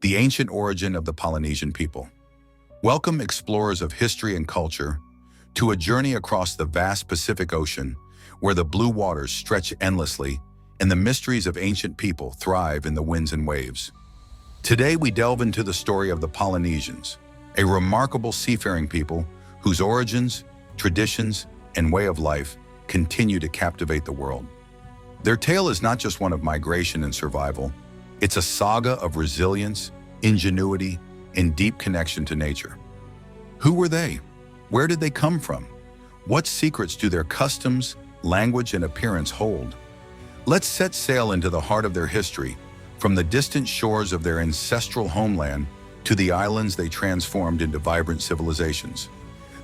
the ancient origin of the Polynesian people. Welcome, explorers of history and culture, to a journey across the vast Pacific Ocean, where the blue waters stretch endlessly and the mysteries of ancient people thrive in the winds and waves. Today we delve into the story of the Polynesians, a remarkable seafaring people whose origins, traditions, and way of life continue to captivate the world. Their tale is not just one of migration and survival, it's a saga of resilience, ingenuity, and deep connection to nature. Who were they? Where did they come from? What secrets do their customs, language, and appearance hold? Let's set sail into the heart of their history, from the distant shores of their ancestral homeland to the islands they transformed into vibrant civilizations.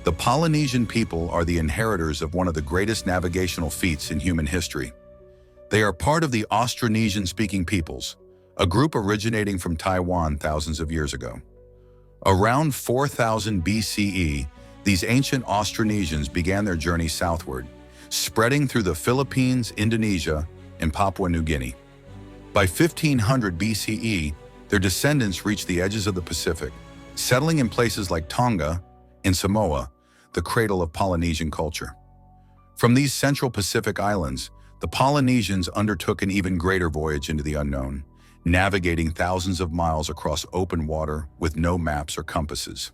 The Polynesian people are the inheritors of one of the greatest navigational feats in human history. They are part of the Austronesian-speaking peoples, a group originating from Taiwan thousands of years ago. Around 4000 BCE, these ancient Austronesians began their journey southward, spreading through the Philippines, Indonesia, and Papua New Guinea. By 1500 BCE, their descendants reached the edges of the Pacific, settling in places like Tonga and Samoa, the cradle of Polynesian culture. From these central Pacific islands, the Polynesians undertook an even greater voyage into the unknown, navigating thousands of miles across open water with no maps or compasses.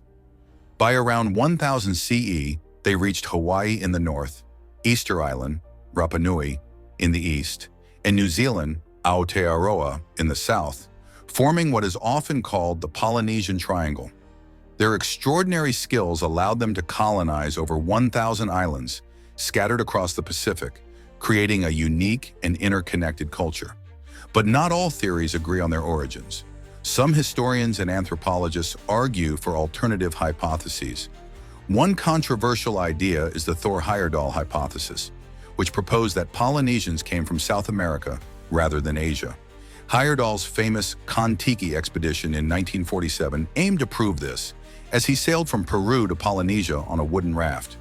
By around 1000 CE, they reached Hawaii in the north, Easter Island, Rapa Nui, in the east, and New Zealand, Aotearoa, in the south, forming what is often called the Polynesian Triangle. Their extraordinary skills allowed them to colonize over 1,000 islands scattered across the Pacific, creating a unique and interconnected culture. But not all theories agree on their origins. Some historians and anthropologists argue for alternative hypotheses. One controversial idea is the Thor Heyerdahl hypothesis, which proposed that Polynesians came from South America rather than Asia. Heyerdahl's famous Kon-Tiki expedition in 1947 aimed to prove this, as he sailed from Peru to Polynesia on a wooden raft.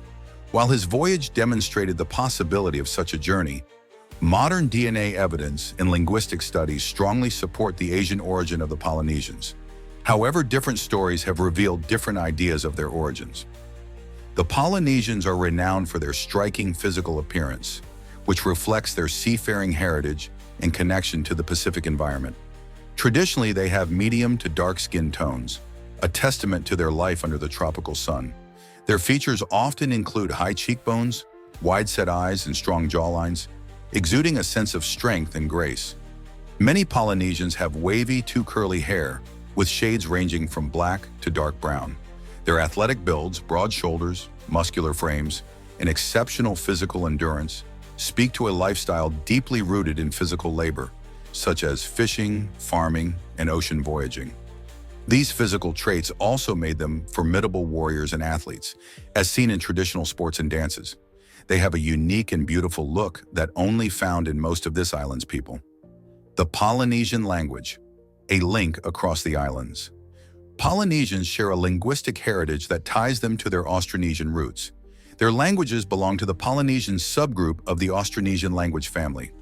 While his voyage demonstrated the possibility of such a journey, modern DNA evidence and linguistic studies strongly support the Asian origin of the Polynesians. However, different stories have revealed different ideas of their origins. The Polynesians are renowned for their striking physical appearance, which reflects their seafaring heritage and connection to the Pacific environment. Traditionally, they have medium to dark skin tones, a testament to their life under the tropical sun. Their features often include high cheekbones, wide-set eyes, and strong jawlines, exuding a sense of strength and grace. Many Polynesians have wavy to curly hair, with shades ranging from black to dark brown. Their athletic builds, broad shoulders, muscular frames, and exceptional physical endurance speak to a lifestyle deeply rooted in physical labor, such as fishing, farming, and ocean voyaging. These physical traits also made them formidable warriors and athletes, as seen in traditional sports and dances. They have a unique and beautiful look that only found in most of this island's people. The Polynesian language, a link across the islands. Polynesians share a linguistic heritage that ties them to their Austronesian roots. Their languages belong to the Polynesian subgroup of the Austronesian language family.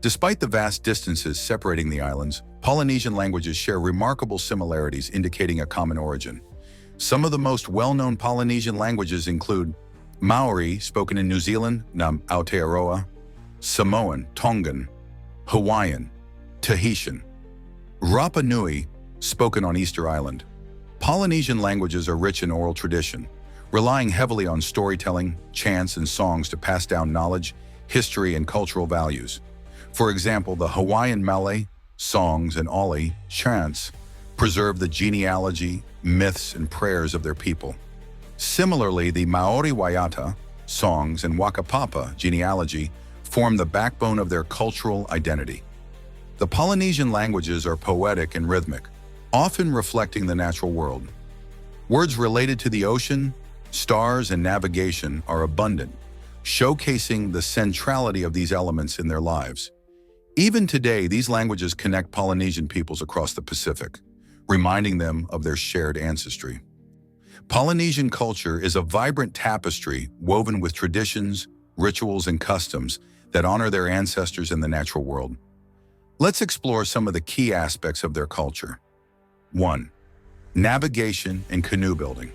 Despite the vast distances separating the islands, Polynesian languages share remarkable similarities indicating a common origin. Some of the most well-known Polynesian languages include Māori, spoken in New Zealand, Aotearoa; Samoan, Tongan; Hawaiian, Tahitian; Rapa Nui, spoken on Easter Island. Polynesian languages are rich in oral tradition, relying heavily on storytelling, chants, and songs to pass down knowledge, history, and cultural values. For example, the Hawaiian mele, songs, and ole, chants, preserve the genealogy, myths, and prayers of their people. Similarly, the Māori waiata, songs, and Wakapapa, genealogy, form the backbone of their cultural identity. The Polynesian languages are poetic and rhythmic, often reflecting the natural world. Words related to the ocean, stars, and navigation are abundant, showcasing the centrality of these elements in their lives. Even today, these languages connect Polynesian peoples across the Pacific, reminding them of their shared ancestry. Polynesian culture is a vibrant tapestry woven with traditions, rituals, and customs that honor their ancestors and the natural world. Let's explore some of the key aspects of their culture. 1. Navigation and canoe building.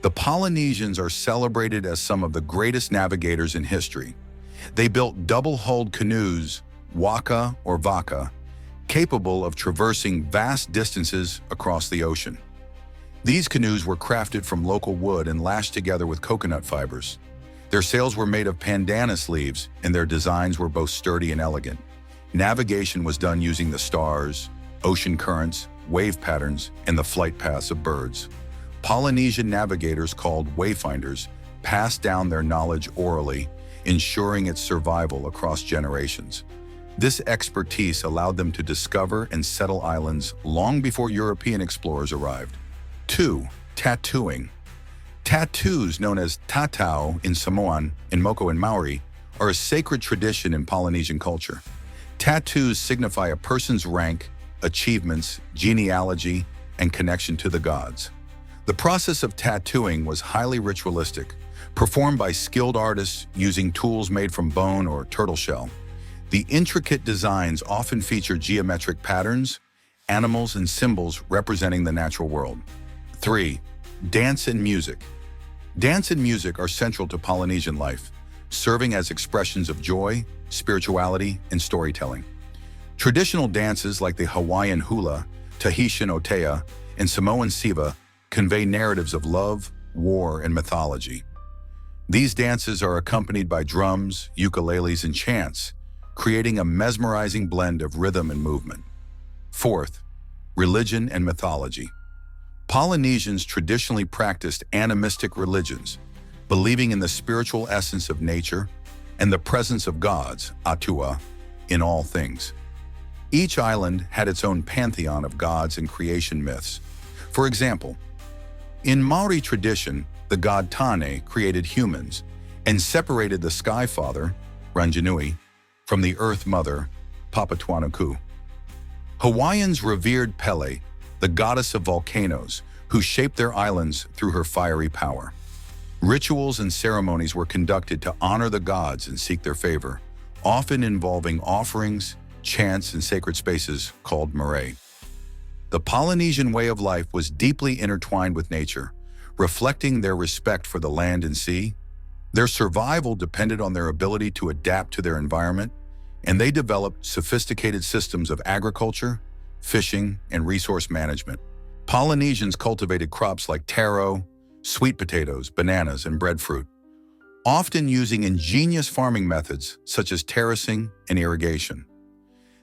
The Polynesians are celebrated as some of the greatest navigators in history. They built double-hulled canoes, waka or vaka, capable of traversing vast distances across the ocean. These canoes were crafted from local wood and lashed together with coconut fibers. Their sails were made of pandanus leaves, and their designs were both sturdy and elegant. Navigation was done using the stars, ocean currents, wave patterns, and the flight paths of birds. Polynesian navigators, called wayfinders, passed down their knowledge orally, ensuring its survival across generations. This expertise allowed them to discover and settle islands long before European explorers arrived. 2. Tattooing. Tattoos, known as tatau in Samoan and moko in Māori, are a sacred tradition in Polynesian culture. Tattoos signify a person's rank, achievements, genealogy, and connection to the gods. The process of tattooing was highly ritualistic, performed by skilled artists using tools made from bone or turtle shell. The intricate designs often feature geometric patterns, animals, and symbols representing the natural world. 3. Dance and music. Dance and music are central to Polynesian life, serving as expressions of joy, spirituality, and storytelling. Traditional dances like the Hawaiian hula, Tahitian otea, and Samoan siva convey narratives of love, war, and mythology. These dances are accompanied by drums, ukuleles, and chants, creating a mesmerizing blend of rhythm and movement. 4th, religion and mythology. Polynesians traditionally practiced animistic religions, believing in the spiritual essence of nature and the presence of gods, atua, in all things. Each island had its own pantheon of gods and creation myths. For example, in Māori tradition, the god Tane created humans and separated the Sky Father, Ranginui, from the Earth Mother, Papatuanuku. Hawaiians revered Pele, the goddess of volcanoes, who shaped their islands through her fiery power. Rituals and ceremonies were conducted to honor the gods and seek their favor, often involving offerings, chants, and sacred spaces called marae. The Polynesian way of life was deeply intertwined with nature, reflecting their respect for the land and sea. Their survival depended on their ability to adapt to their environment, and they developed sophisticated systems of agriculture, fishing, and resource management. Polynesians cultivated crops like taro, sweet potatoes, bananas, and breadfruit, often using ingenious farming methods such as terracing and irrigation.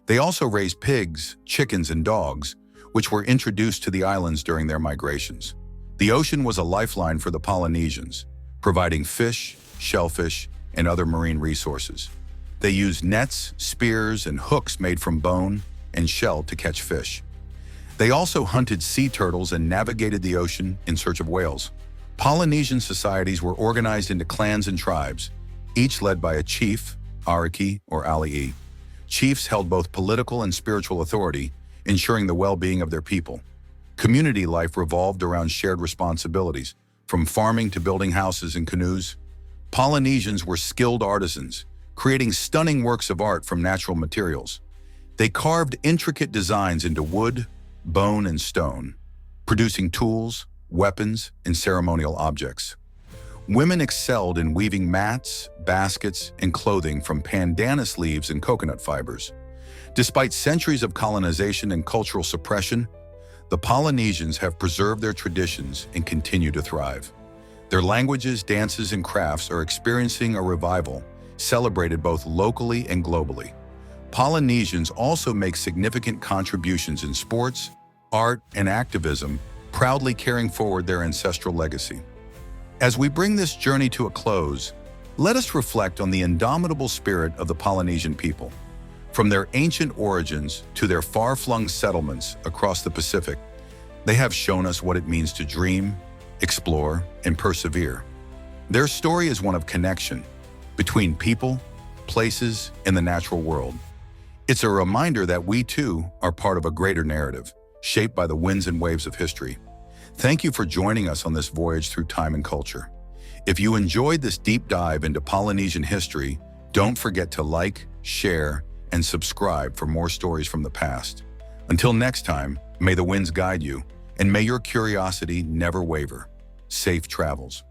They also raised pigs, chickens, and dogs, which were introduced to the islands during their migrations. The ocean was a lifeline for the Polynesians, providing fish, shellfish, and other marine resources. They used nets, spears, and hooks made from bone and shell to catch fish. They also hunted sea turtles and navigated the ocean in search of whales. Polynesian societies were organized into clans and tribes, each led by a chief, ariki, or ali'i. Chiefs held both political and spiritual authority, ensuring the well-being of their people. Community life revolved around shared responsibilities, from farming to building houses and canoes. Polynesians were skilled artisans, creating stunning works of art from natural materials. They carved intricate designs into wood, bone, and stone, producing tools, weapons, and ceremonial objects. Women excelled in weaving mats, baskets, and clothing from pandanus leaves and coconut fibers. Despite centuries of colonization and cultural suppression, the Polynesians have preserved their traditions and continue to thrive. Their languages, dances, and crafts are experiencing a revival, celebrated both locally and globally. Polynesians also make significant contributions in sports, art, and activism, proudly carrying forward their ancestral legacy. As we bring this journey to a close, let us reflect on the indomitable spirit of the Polynesian people. From their ancient origins to their far-flung settlements across the Pacific, they have shown us what it means to dream, explore, and persevere. Their story is one of connection between people, places, and the natural world. It's a reminder that we too are part of a greater narrative, shaped by the winds and waves of history. Thank you for joining us on this voyage through time and culture. If you enjoyed this deep dive into Polynesian history, don't forget to like, share, and subscribe for more stories from the past. Until next time, May the winds guide you, and may your curiosity never waver. Safe travels.